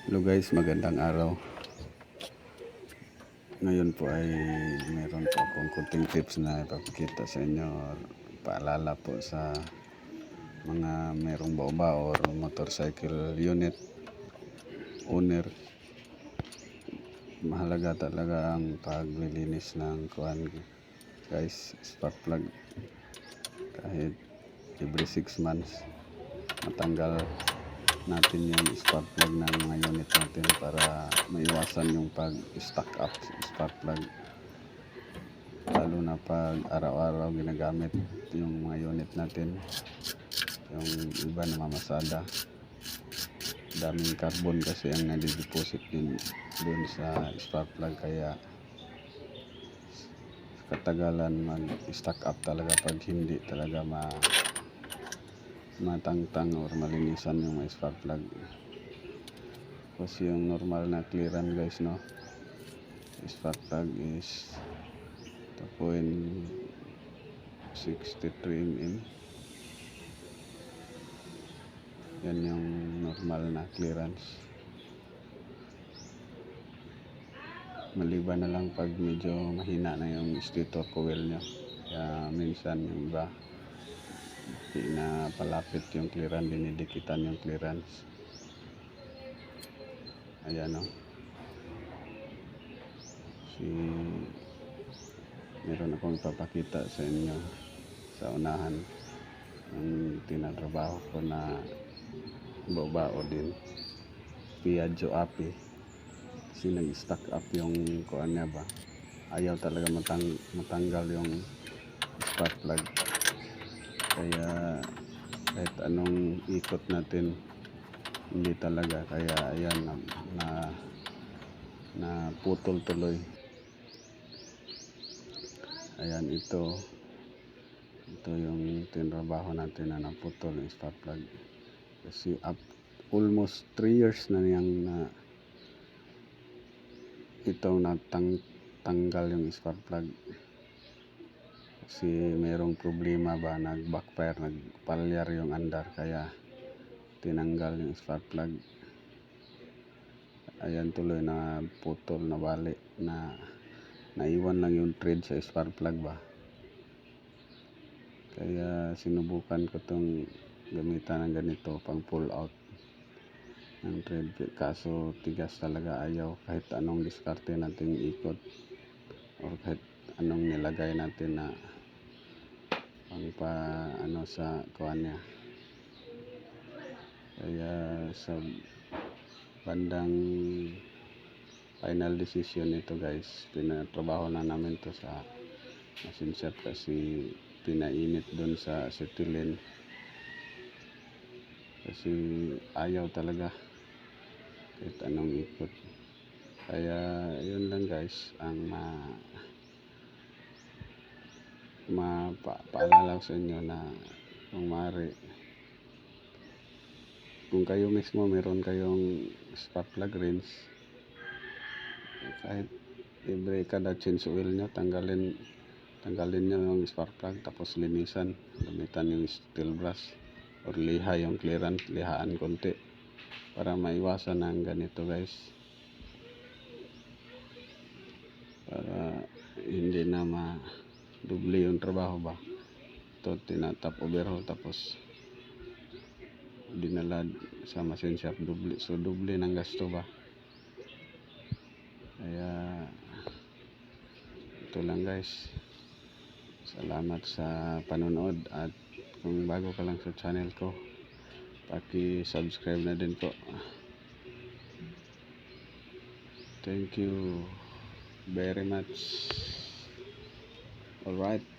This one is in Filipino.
Hello guys, magandang araw. Ngayon po ay meron po akong kunting tips na ipapakita sa inyo or paalala po sa mga merong baoba or motorcycle unit owner. Mahalaga talaga ang paglilinis ng kuwan guys, spark plug. Kahit every 6 months matanggal natin yung spark plug ng mga unit natin para maiwasan yung pag-stuck up spark plug, lalo na pag araw-araw ginagamit yung mga unit natin. Yung iba namamasada, daming carbon kasi ang nadideposit din dun sa spark plug, kaya katagalan mag-stuck up talaga pag hindi talaga matangtang or malinisan yung mga spark plug. Kasi yung normal na clearance guys, no, spark plug is 2.63 mm. Yan yung normal na clearance, maliban na lang pag medyo mahina na yung stator coil nyo, kaya minsan yung iba pinapalapit yung clearance, dinidikitan yung clearance. Ayan o, meron akong ipapakita sa inyo sa unahan ng tinatrabaho ko na bao din, Piaggio Api. Kasi nag-stack up yung kuan niya ba, ayaw talaga matanggal yung spark plug, kaya kahit anong ikot natin hindi talaga, kaya ayan na putol tuloy. Ayan, ito yung tinrabaho natin na naputol yung spark plug. Kasi almost 3 years na niyang itong tanggal yung spark plug. Kasi merong problema ba, nag-backfire, nagpalyar yung andar, kaya tinanggal yung spark plug. Ayan, tuloy na putol, na bali, na naiwan lang yung thread sa spark plug ba. Kaya sinubukan ko tong gamitan ng ganito pang pull out ng thread, kaso tigas talaga, ayaw. Kahit anong diskarte natin ikot or kahit anong nilagay natin na pang sa kuan niya. Kaya sa bandang final decision nito guys, pinatrabaho na namin to sa machine shop kasi pinainit doon sa acetylene, kasi ayaw talaga kahit anong ikot. Kaya yun lang guys ang paalala sa inyo, na kung maaari, kung kayo mismo meron kayong spark plug rinse, kahit kada change oil nyo, tanggalin nyo yung spark plug, tapos linisan, gamitan yung steel brush or liha yung clearance, lihaan konti para maiwasan ang ganito guys, para hindi na ma-double yung trabaho ba. Ito tinatap overhaul tapos dinala sa machine shop, double ng gasto ba. Kaya ito lang guys, salamat sa panonood, at kung bago ka lang sa channel ko, paki-subscribe na din po. Thank you very much. Alright.